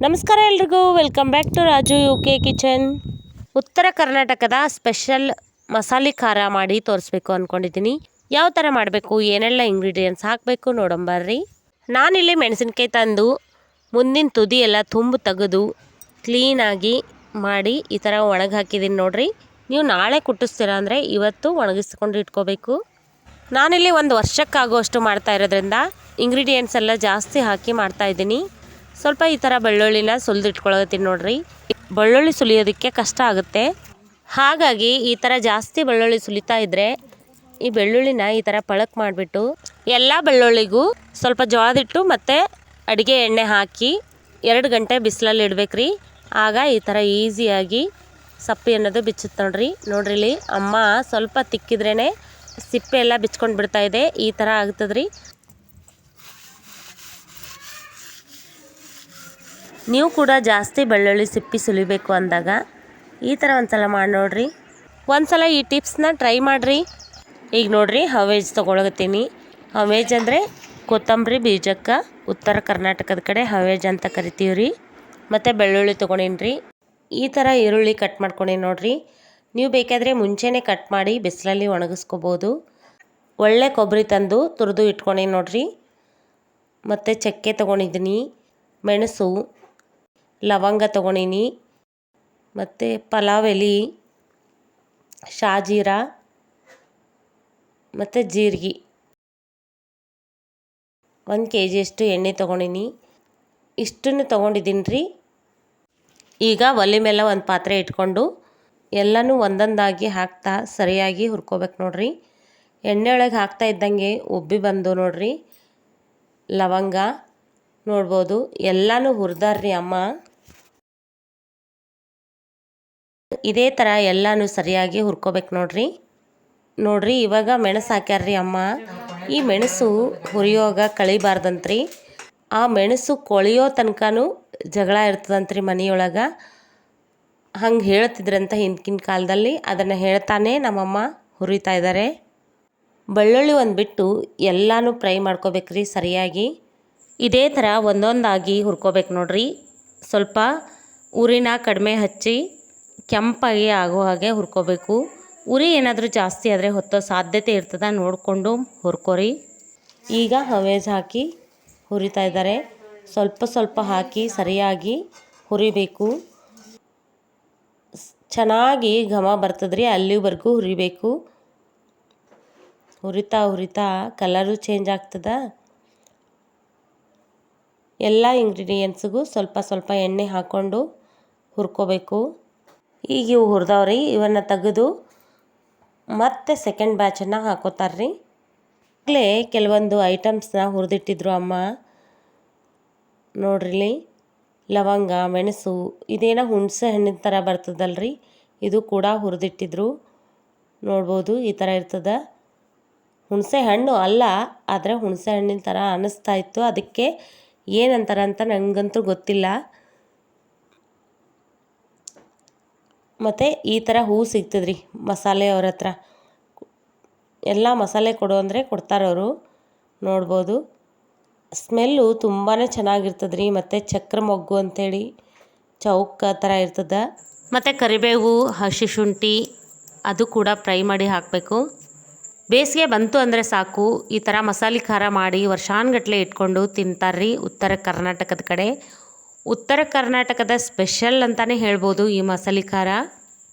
ನಮಸ್ಕಾರ ಎಲ್ರಿಗೂ, welcome back to Raju UK kitchen. ಉತ್ತರ ಕರ್ನಾಟಕದ ಸ್ಪೆಷಲ್ ಮಸಾಲೆ ಖಾರ ಮಾಡಿ ತೋರಿಸ್ಬೇಕು ಅಂದ್ಕೊಂಡಿದ್ದೀನಿ. ಯಾವ ಥರ ಮಾಡಬೇಕು, ಏನೆಲ್ಲ ಇಂಗ್ರೀಡಿಯೆಂಟ್ಸ್ ಹಾಕಬೇಕು ನೋಡಂಬರ್ರಿ. ನಾನಿಲ್ಲಿ ಮೆಣಸಿನ್ಕಾಯಿ ತಂದು ಮುಂದಿನ ತುದಿ ಎಲ್ಲ ತುಂಬು ತೆಗೆದು ಕ್ಲೀನಾಗಿ ಮಾಡಿ ಈ ಥರ ಒಣಗಿ ಹಾಕಿದ್ದೀನಿ ನೋಡ್ರಿ. ನೀವು ನಾಳೆ ಕುಟ್ಟಿಸ್ತೀರಾ ಅಂದರೆ ಇವತ್ತು ಒಣಗಿಸ್ಕೊಂಡು ಇಟ್ಕೋಬೇಕು. ನಾನಿಲ್ಲಿ ಒಂದು ವರ್ಷಕ್ಕಾಗುವಷ್ಟು ಮಾಡ್ತಾ ಇರೋದ್ರಿಂದ ಇಂಗ್ರೀಡಿಯೆಂಟ್ಸ್ ಎಲ್ಲ ಜಾಸ್ತಿ ಹಾಕಿ ಮಾಡ್ತಾಯಿದ್ದೀನಿ. ಸ್ವಲ್ಪ ಈ ಥರ ಬೆಳ್ಳುಳ್ಳಿನ ಸುಲಿದಿಟ್ಕೊಳತ್ತೀನಿ ನೋಡ್ರಿ. ಬೆಳ್ಳುಳ್ಳಿ ಸುಲಿಯೋದಕ್ಕೆ ಕಷ್ಟ ಆಗುತ್ತೆ, ಹಾಗಾಗಿ ಈ ಥರ ಜಾಸ್ತಿ ಬೆಳ್ಳುಳ್ಳಿ ಸುಲಿತಾ ಇದ್ದರೆ ಈ ಬೆಳ್ಳುಳ್ಳಿನ ಈ ಥರ ಪಳಕ್ ಮಾಡಿಬಿಟ್ಟು ಎಲ್ಲ ಬೆಳ್ಳುಳ್ಳಿಗೂ ಸ್ವಲ್ಪ ಜೋಳದಿಟ್ಟು ಮತ್ತು ಅಡುಗೆ ಎಣ್ಣೆ ಹಾಕಿ 2 ಗಂಟೆ ಬಿಸಿಲಲ್ಲಿ ಇಡಬೇಕ್ರಿ. ಆಗ ಈ ಥರ ಈಸಿಯಾಗಿ ಸಪ್ಪೆ ಅನ್ನೋದು ಬಿಚ್ಚುತ್ತೆ ನೋಡ್ರಿ. ಇಲ್ಲಿ ಅಮ್ಮ ಸ್ವಲ್ಪ ತಿಕ್ಕಿದ್ರೇ ಸಿಪ್ಪೆ ಎಲ್ಲ ಬಿಚ್ಕೊಂಡು ಬಿಡ್ತಾ ಇದೆ. ಈ ಥರ ಆಗ್ತದ್ರಿ. ನೀವು ಕೂಡ ಜಾಸ್ತಿ ಬೆಳ್ಳುಳ್ಳಿ ಸಿಪ್ಪಿ ಸುಲಿಬೇಕು ಅಂದಾಗ ಈ ಥರ ಒಂದ್ಸಲ ಮಾಡಿ ನೋಡ್ರಿ. ಒಂದ್ಸಲ ಈ ಟಿಪ್ಸ್ನ ಟ್ರೈ ಮಾಡಿರಿ. ಈಗ ನೋಡ್ರಿ, ಹವೇಜ್ ತೊಗೊಳಗತ್ತೀನಿ. ಹವೇಜ್ ಅಂದರೆ ಕೊತ್ತಂಬರಿ ಬೀಜಕ್ಕೆ ಉತ್ತರ ಕರ್ನಾಟಕದ ಕಡೆ ಹವೇಜ್ ಅಂತ ಕರಿತೀವಿ ರೀ. ಮತ್ತು ಬೆಳ್ಳುಳ್ಳಿ ತೊಗೊಂಡಿನಿ. ಈ ಥರ ಈರುಳ್ಳಿ ಕಟ್ ಮಾಡ್ಕೊಂಡೀನಿ ನೋಡ್ರಿ. ನೀವು ಬೇಕಾದರೆ ಮುಂಚೆನೇ ಕಟ್ ಮಾಡಿ ಬಿಸಿಲಲ್ಲಿ ಒಣಗಿಸ್ಕೋಬೋದು. ಒಳ್ಳೆ ಕೊಬ್ಬರಿ ತಂದು ತುರಿದು ಇಟ್ಕೊಂಡೀನಿ ನೋಡ್ರಿ. ಮತ್ತು ಚಕ್ಕೆ ತೊಗೊಂಡಿದ್ದೀನಿ, ಮೆಣಸು, ಲವಂಗ ತೊಗೊಂಡಿನಿ, ಮತ್ತು ಪಲಾವ್ ಎಲೆ, ಶಾಜೀರ ಮತ್ತು ಜೀರಿಗೆ. 1 kg ಎಣ್ಣೆ ತೊಗೊಂಡಿನಿ. ಇಷ್ಟನ್ನು ತೊಗೊಂಡಿದ್ದೀನಿ ರೀ. ಈಗ ಒಲೆ ಮೇಲೆ ಒಂದು ಪಾತ್ರೆ ಇಟ್ಕೊಂಡು ಎಲ್ಲನೂ ಒಂದೊಂದಾಗಿ ಹಾಕ್ತಾ ಸರಿಯಾಗಿ ಹುರ್ಕೋಬೇಕು ನೋಡ್ರಿ. ಎಣ್ಣೆ ಒಳಗೆ ಹಾಕ್ತಾ ಇದ್ದಂಗೆ ಉಬ್ಬಿ ಬಂದು ನೋಡ್ರಿ. ಲವಂಗ ನೋಡ್ಬೋದು, ಎಲ್ಲನೂ ಹುರಿದಾರ್ರಿ ಅಮ್ಮ. ಇದೇ ಥರ ಎಲ್ಲನೂ ಸರಿಯಾಗಿ ಹುರ್ಕೋಬೇಕು ನೋಡ್ರಿ. ಇವಾಗ ಮೆಣಸು ಹಾಕ್ಯಾರ್ರಿ ಅಮ್ಮ. ಈ ಮೆಣಸು ಹುರಿಯೋವಾಗ ಕಳಿಬಾರ್ದಂತ್ರಿ. ಆ ಮೆಣಸು ಕೊಳೆಯೋ ತನಕನೂ ಜಗಳ ಇರ್ತದಂತ್ರಿ ಮನೆಯೊಳಗೆ. ಹಂಗೆ ಹೇಳ್ತಿದ್ರಂತ ಹಿಂದಿನ ಕಾಲದಲ್ಲಿ. ಅದನ್ನು ಹೇಳ್ತಾನೆ ನಮ್ಮಮ್ಮ ಹುರಿತಾ ಇದ್ದಾರೆ. ಬೆಳ್ಳುಳ್ಳಿ ಒಂದು ಬಿಟ್ಟು ಎಲ್ಲನೂ ಫ್ರೈ ಮಾಡ್ಕೋಬೇಕ್ರಿ ಸರಿಯಾಗಿ. ಇದೇ ಥರ ಒಂದೊಂದಾಗಿ ಹುರ್ಕೋಬೇಕು ನೋಡ್ರಿ. ಸ್ವಲ್ಪ ಉರಿನ ಕಡಿಮೆ ಹಚ್ಚಿ ಕೆಂಪಾಗಿ ಆಗೋ ಹಾಗೆ ಹುರ್ಕೋಬೇಕು. ಉರಿ ಏನಾದರೂ ಜಾಸ್ತಿ ಆದರೆ ಹೊತ್ತೋ ಸಾಧ್ಯತೆ ಇರ್ತದೆ, ನೋಡಿಕೊಂಡು ಹುರ್ಕೋರಿ. ಈಗ ಹವೇಜ್ ಹಾಕಿ ಹುರಿತಾ ಇದ್ದಾರೆ. ಸ್ವಲ್ಪ ಸ್ವಲ್ಪ ಹಾಕಿ ಸರಿಯಾಗಿ ಹುರಿಬೇಕು. ಚೆನ್ನಾಗಿ ಘಮ ಬರ್ತದ್ರಿ, ಅಲ್ಲಿವರೆಗೂ ಹುರಿಬೇಕು. ಹುರಿತಾ ಕಲರು ಚೇಂಜ್ ಆಗ್ತದ. ಎಲ್ಲ ಇಂಗ್ರೀಡಿಯೆಂಟ್ಸಿಗೂ ಸ್ವಲ್ಪ ಸ್ವಲ್ಪ ಎಣ್ಣೆ ಹಾಕ್ಕೊಂಡು ಹುರ್ಕೋಬೇಕು. ಈಗ ಇವು ಹುರಿದವ್ರಿ, ಇವನ್ನು ತೆಗೆದು ಮತ್ತೆ ಸೆಕೆಂಡ್ ಬ್ಯಾಚನ್ನು ಹಾಕೋತಾರ್ರಿ. ಆಗಲೇ ಕೆಲವೊಂದು ಐಟಮ್ಸ್ನ ಹುರಿದಿಟ್ಟಿದ್ರು ಅಮ್ಮ ನೋಡ್ರಿ. ಲವಂಗ, ಮೆಣಸು, ಇದೇನೋ ಹುಣಸೆ ಹಣ್ಣಿನ ಥರ ಬರ್ತದಲ್ರಿ, ಇದು ಕೂಡ ಹುರಿದಿಟ್ಟಿದ್ರು ನೋಡ್ಬೋದು. ಈ ಥರ ಇರ್ತದ. ಹುಣಸೆ ಹಣ್ಣು ಅಲ್ಲ, ಆದರೆ ಹುಣಸೆ ಹಣ್ಣಿನ ಥರ ಅನ್ನಿಸ್ತಾ ಇತ್ತು. ಅದಕ್ಕೆ ಏನಂತಾರ ಅಂತ ನನಗಂತೂ ಗೊತ್ತಿಲ್ಲ. ಮತ್ತು ಈ ಥರ ಹೂ ಸಿಗ್ತದ್ರಿ ಮಸಾಲೆ ಅವ್ರ ಹತ್ರ. ಎಲ್ಲ ಮಸಾಲೆ ಕೊಡು ಅಂದರೆ ಕೊಡ್ತಾರವರು ನೋಡ್ಬೋದು. ಸ್ಮೆಲ್ಲು ತುಂಬಾ ಚೆನ್ನಾಗಿರ್ತದ್ರಿ. ಮತ್ತು ಚಕ್ರ ಮೊಗ್ಗು ಅಂಥೇಳಿ ಚೌಕ ಥರ ಇರ್ತದೆ. ಮತ್ತು ಕರಿಬೇವು, ಹಸಿ ಶುಂಠಿ ಅದು ಕೂಡ ಫ್ರೈ ಮಾಡಿ ಹಾಕಬೇಕು. ಬೇಸಿಗೆ ಬಂತು ಅಂದರೆ ಸಾಕು, ಈ ಥರ ಮಸಾಲೆ ಖಾರ ಮಾಡಿ ವರ್ಷಾನುಗಟ್ಲೆ ಇಟ್ಕೊಂಡು ತಿಂತಾರ್ರಿ ಉತ್ತರ ಕರ್ನಾಟಕದ ಕಡೆ. ಉತ್ತರ ಕರ್ನಾಟಕದ ಸ್ಪೆಷಲ್ ಅಂತಲೇ ಹೇಳ್ಬೋದು ಈ ಮಸಾಲೆ ಖಾರ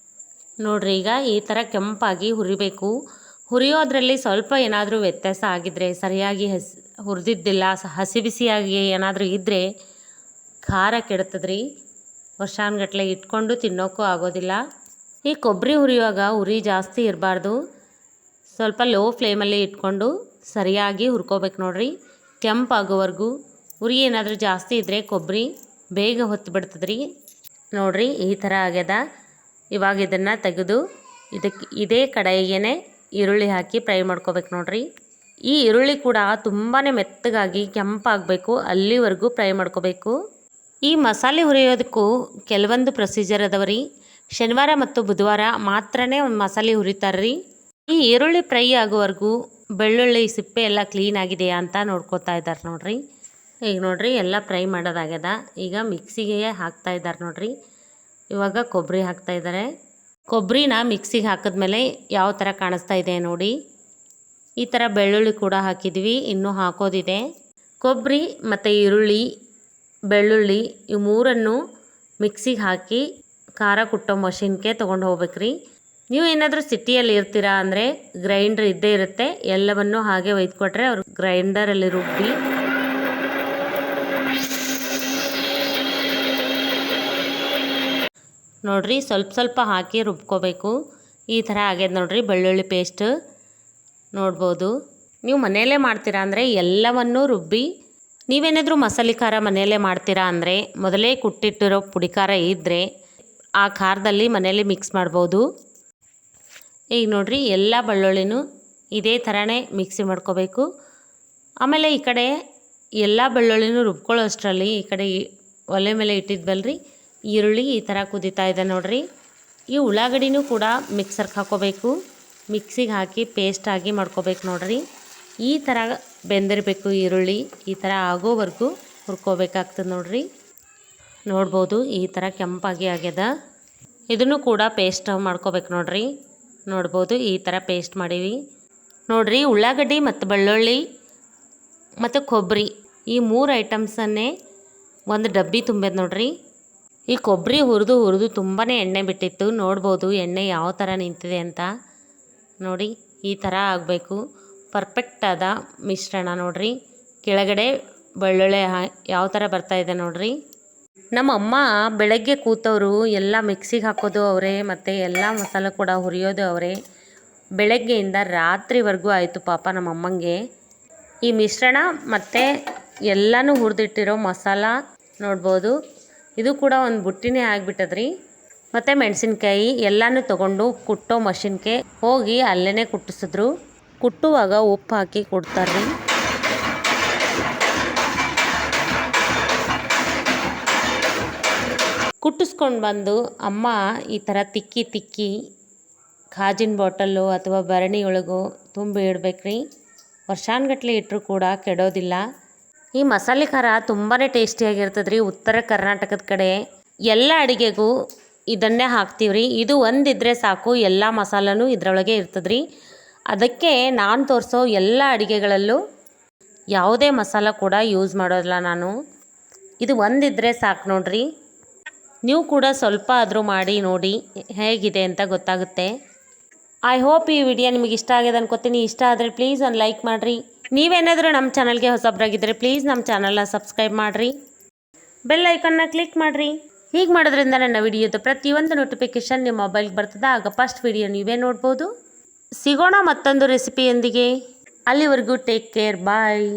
ನೋಡ್ರಿ. ಈಗ ಈ ಥರ ಕೆಂಪಾಗಿ ಹುರಿಬೇಕು. ಹುರಿಯೋದ್ರಲ್ಲಿ ಸ್ವಲ್ಪ ಏನಾದರೂ ವ್ಯತ್ಯಾಸ ಆಗಿದ್ದರೆ, ಸರಿಯಾಗಿ ಹುರಿದಿದ್ದಿಲ್ಲ, ಹಸಿ ಬಿಸಿಯಾಗಿ ಏನಾದರೂ ಇದ್ದರೆ ಖಾರ ಕೆಡ್ತದ್ರಿ. ವರ್ಷಾನುಗಟ್ಲೆ ಇಟ್ಕೊಂಡು ತಿನ್ನೋಕ್ಕೂ ಆಗೋದಿಲ್ಲ. ಈ ಕೊಬ್ಬರಿ ಹುರಿಯುವಾಗ ಉರಿ ಜಾಸ್ತಿ ಇರಬಾರ್ದು, ಸ್ವಲ್ಪ ಲೋ ಫ್ಲೇಮಲ್ಲಿ ಇಟ್ಕೊಂಡು ಸರಿಯಾಗಿ ಹುರ್ಕೋಬೇಕು ನೋಡ್ರಿ, ಕೆಂಪಾಗೋವರೆಗೂ. ಉರಿ ಏನಾದರೂ ಜಾಸ್ತಿ ಇದ್ದರೆ ಕೊಬ್ಬರಿ ಬೇಗ ಹೊತ್ತು ಬಿಡ್ತದ್ರಿ ನೋಡ್ರಿ. ಈ ಥರ ಆಗ್ಯದ. ಇವಾಗ ಇದನ್ನು ತೆಗೆದು ಇದೇ ಕಡಾಯಿಗೆ ಈರುಳ್ಳಿ ಹಾಕಿ ಫ್ರೈ ಮಾಡ್ಕೋಬೇಕು ನೋಡ್ರಿ. ಈ ಈರುಳ್ಳಿ ಕೂಡ ತುಂಬಾ ಮೆತ್ತಗಾಗಿ ಕೆಂಪಾಗಬೇಕು, ಅಲ್ಲಿವರೆಗೂ ಫ್ರೈ ಮಾಡ್ಕೋಬೇಕು. ಈ ಮಸಾಲೆ ಹುರಿಯೋದಕ್ಕೂ ಕೆಲವೊಂದು ಪ್ರೊಸೀಜರ್ ಅದಾವ್ರಿ. ಶನಿವಾರ ಮತ್ತು ಬುಧವಾರ ಮಾತ್ರನೇ ಒಂದು ಮಸಾಲೆ ಹುರಿತಾರ್ರಿ. ಈ ಈರುಳ್ಳಿ ಫ್ರೈ ಆಗೋವರೆಗೂ ಬೆಳ್ಳುಳ್ಳಿ ಸಿಪ್ಪೆ ಎಲ್ಲ ಕ್ಲೀನ್ ಆಗಿದೆಯಾ ಅಂತ ನೋಡ್ಕೋತಾ ಇದ್ದಾರೆ ನೋಡ್ರಿ. ಈಗ ನೋಡಿರಿ ಎಲ್ಲ ಫ್ರೈ ಮಾಡೋದಾಗ್ಯದ. ಈಗ ಮಿಕ್ಸಿಗೆ ಹಾಕ್ತಾ ಇದ್ದಾರೆ ನೋಡಿರಿ. ಇವಾಗ ಕೊಬ್ಬರಿ ಹಾಕ್ತಾಯಿದ್ದಾರೆ. ಕೊಬ್ಬರಿನ ಮಿಕ್ಸಿಗೆ ಹಾಕಿದ್ಮೇಲೆ ಯಾವ ಥರ ಕಾಣಿಸ್ತಾ ಇದೆ ನೋಡಿ. ಈ ಥರ ಬೆಳ್ಳುಳ್ಳಿ ಕೂಡ ಹಾಕಿದ್ವಿ, ಇನ್ನೂ ಹಾಕೋದಿದೆ. ಕೊಬ್ಬರಿ ಮತ್ತು ಈರುಳ್ಳಿ, ಬೆಳ್ಳುಳ್ಳಿ ಇವು ಮೂರನ್ನು ಮಿಕ್ಸಿಗೆ ಹಾಕಿ ಖಾರ ಕುಟ್ಟೋ ಮಷಿನ್ಗೆ ತೊಗೊಂಡು ಹೋಗ್ಬೇಕ್ರಿ. ನೀವು ಏನಾದರೂ ಸಿಟಿಯಲ್ಲಿ ಇರ್ತೀರಾ ಅಂದರೆ ಗ್ರೈಂಡ್ರ್ ಇದ್ದೇ ಇರುತ್ತೆ. ಎಲ್ಲವನ್ನು ಹಾಗೆ ಒಯ್ದುಕೊಟ್ರೆ ಅವ್ರು ಗ್ರೈಂಡರಲ್ಲಿ ರುಬ್ಬಿ ನೋಡಿರಿ ಸ್ವಲ್ಪ ಸ್ವಲ್ಪ ಹಾಕಿ ರುಬ್ಕೋಬೇಕು. ಈ ಥರ ಆಗ್ಯದ ನೋಡಿರಿ ಬೆಳ್ಳುಳ್ಳಿ ಪೇಸ್ಟ್ ನೋಡ್ಬೋದು. ನೀವು ಮನೆಯಲ್ಲೇ ಮಾಡ್ತೀರಾ ಅಂದರೆ ಎಲ್ಲವನ್ನೂ ರುಬ್ಬಿ, ನೀವೇನಾದರೂ ಮಸಾಲೆ ಖಾರ ಮನೆಯಲ್ಲೇ ಮಾಡ್ತೀರಾ ಅಂದರೆ ಮೊದಲೇ ಕುಟ್ಟಿಟ್ಟಿರೋ ಪುಡಿ ಖಾರ ಇದ್ದರೆ ಆ ಖಾರದಲ್ಲಿ ಮನೆಯಲ್ಲಿ ಮಿಕ್ಸ್ ಮಾಡ್ಬೋದು. ಈಗ ನೋಡಿರಿ ಎಲ್ಲ ಬೆಳ್ಳುಳ್ಳಿನೂ ಇದೇ ಥರನೇ ಮಿಕ್ಸಿ ಮಾಡ್ಕೋಬೇಕು. ಆಮೇಲೆ ಈ ಕಡೆ ಎಲ್ಲ ಬೆಳ್ಳುಳ್ಳಿನೂ ರುಬ್ಕೊಳ್ಳೋ ಅಷ್ಟರಲ್ಲಿ ಈ ಕಡೆ ಒಲೆ ಮೇಲೆ ಇಟ್ಟಿದ್ವಲ್ರಿ ಈರುಳ್ಳಿ ಈ ಥರ ಕುದೀತಾ ಇದೆ ನೋಡಿರಿ. ಈ ಉಳ್ಳಾಗಡ್ಡಿನೂ ಕೂಡ ಮಿಕ್ಸರ್ಗೆ ಹಾಕೋಬೇಕು. ಮಿಕ್ಸಿಗೆ ಹಾಕಿ ಪೇಸ್ಟ್ ಆಗಿ ಮಾಡ್ಕೋಬೇಕು ನೋಡಿರಿ. ಈ ಥರ ಬೆಂದಿರಬೇಕು ಈರುಳ್ಳಿ. ಈ ಥರ ಆಗೋವರೆಗೂ ಹುರ್ಕೋಬೇಕಾಗ್ತದೆ ನೋಡಿರಿ. ನೋಡ್ಬೋದು ಈ ಥರ ಕೆಂಪಾಗಿ ಆಗ್ಯದ. ಇದನ್ನು ಕೂಡ ಪೇಸ್ಟ್ ಮಾಡ್ಕೋಬೇಕು ನೋಡಿರಿ. ನೋಡ್ಬೋದು ಈ ಥರ ಪೇಸ್ಟ್ ಮಾಡೀವಿ ನೋಡಿರಿ. ಉಳ್ಳಾಗಡ್ಡಿ ಮತ್ತು ಬೆಳ್ಳುಳ್ಳಿ ಮತ್ತು ಕೊಬ್ಬರಿ ಈ 3 ಐಟಮ್ಸನ್ನೇ ಒಂದು ಡಬ್ಬಿ ತುಂಬೇದು ನೋಡಿರಿ. ಈ ಕೊಬ್ಬರಿ ಹುರಿದು ತುಂಬಾ ಎಣ್ಣೆ ಬಿಟ್ಟಿತ್ತು. ನೋಡ್ಬೋದು ಎಣ್ಣೆ ಯಾವ ಥರ ನಿಂತಿದೆ ಅಂತ ನೋಡಿ. ಈ ಥರ ಆಗಬೇಕು. ಪರ್ಫೆಕ್ಟಾದ ಮಿಶ್ರಣ ನೋಡಿರಿ. ಕೆಳಗಡೆ ಬೆಳ್ಳುಳ್ಳಿ ಯಾವ ಥರ ಬರ್ತಾಯಿದೆ ನೋಡಿರಿ. ನಮ್ಮ ಅಮ್ಮ ಬೆಳಗ್ಗೆ ಕೂತವರು ಎಲ್ಲ ಮಿಕ್ಸಿಗೆ ಹಾಕೋದು ಅವರೇ ಮತ್ತು ಎಲ್ಲ ಮಸಾಲೆ ಕೂಡ ಹುರಿಯೋದು ಅವರೇ. ಬೆಳಗ್ಗೆಯಿಂದ ರಾತ್ರಿವರೆಗೂ ಆಯಿತು ಪಾಪ ನಮ್ಮ ಅಮ್ಮಂಗೆ. ಈ ಮಿಶ್ರಣ ಮತ್ತು ಎಲ್ಲನೂ ಹುರಿದಿಟ್ಟಿರೋ ಮಸಾಲ ನೋಡ್ಬೋದು. ಇದು ಕೂಡ ಒಂದು ಬುಟ್ಟಿನೇ ಆಗಿಬಿಟ್ಟದ್ರಿ. ಮತ್ತು ಮೆಣಸಿನ್ಕಾಯಿ ಎಲ್ಲನೂ ತೊಗೊಂಡು ಕುಟ್ಟೋ ಮಷಿನ್ಗೆ ಹೋಗಿ ಅಲ್ಲೇ ಕುಟ್ಟಿಸಿದ್ರು. ಕುಟ್ಟುವಾಗ ಉಪ್ಪು ಹಾಕಿ ಕೊಡ್ತಾರ್ರಿ. ಕುಟ್ಟಿಸ್ಕೊಂಡು ಬಂದು ಅಮ್ಮ ಈ ಥರ ತಿಕ್ಕಿ ಗಾಜಿನ ಬಾಟಲ್ಲು ಅಥವಾ ಭರಣಿ ಒಳಗೋ ತುಂಬಿ ಇಡಬೇಕ್ರಿ. ವರ್ಷಾನುಗಟ್ಲೆ ಇಟ್ಟರು ಕೂಡ ಕೆಡೋದಿಲ್ಲ. ಈ ಮಸಾಲೆ ಖಾರ ತುಂಬಾ ಟೇಸ್ಟಿಯಾಗಿರ್ತದೆ ರೀ. ಉತ್ತರ ಕರ್ನಾಟಕದ ಕಡೆ ಎಲ್ಲ ಅಡುಗೆಗೂ ಇದನ್ನೇ ಹಾಕ್ತೀವ್ರಿ. ಇದು ಒಂದಿದ್ರೆ ಸಾಕು, ಎಲ್ಲ ಮಸಾಲನೂ ಇದರೊಳಗೆ ಇರ್ತದೆ ರೀ. ಅದಕ್ಕೆ ನಾನು ತೋರಿಸೋ ಎಲ್ಲ ಅಡುಗೆಗಳಲ್ಲೂ ಯಾವುದೇ ಮಸಾಲ ಕೂಡ ಯೂಸ್ ಮಾಡೋದಿಲ್ಲ ನಾನು. ಇದು ಒಂದಿದ್ರೆ ಸಾಕು ನೋಡಿರಿ. ನೀವು ಕೂಡ ಸ್ವಲ್ಪ ಆದರೂ ಮಾಡಿ ನೋಡಿ ಹೇಗಿದೆ ಅಂತ ಗೊತ್ತಾಗುತ್ತೆ. ಐ ಹೋಪ್ ಈ ವಿಡಿಯೋ ನಿಮಗೆ ಇಷ್ಟ ಆಗಿದೆ ಅನ್ಕೋತೀನಿ. ಇಷ್ಟ ಆದರೆ ಪ್ಲೀಸ್ ಒಂದು ಲೈಕ್ ಮಾಡಿರಿ. ನೀವೇನಾದರೂ ನಮ್ಮ ಚಾನಲ್ಗೆ ಹೊಸಬ್ರಾಗಿದ್ದರೆ ಪ್ಲೀಸ್ ನಮ್ಮ ಚಾನಲ್ನ ಸಬ್ಸ್ಕ್ರೈಬ್ ಮಾಡಿರಿ. ಬೆಲ್ ಐಕನ್ನ ಕ್ಲಿಕ್ ಮಾಡಿರಿ. ಹೀಗೆ ಮಾಡೋದ್ರಿಂದ ನನ್ನ ವಿಡಿಯೋದು ಪ್ರತಿಯೊಂದು ನೋಟಿಫಿಕೇಷನ್ ನಿಮ್ಮ ಮೊಬೈಲ್ಗೆ ಬರ್ತದೆ. ಆಗ ಫಸ್ಟ್ ವಿಡಿಯೋ ನೀವೇ ನೋಡ್ಬೋದು. ಸಿಗೋಣ ಮತ್ತೊಂದು ರೆಸಿಪಿಯೊಂದಿಗೆ. ಅಲ್ಲಿವರೆಗೂ ಟೇಕ್ ಕೇರ್, ಬಾಯ್.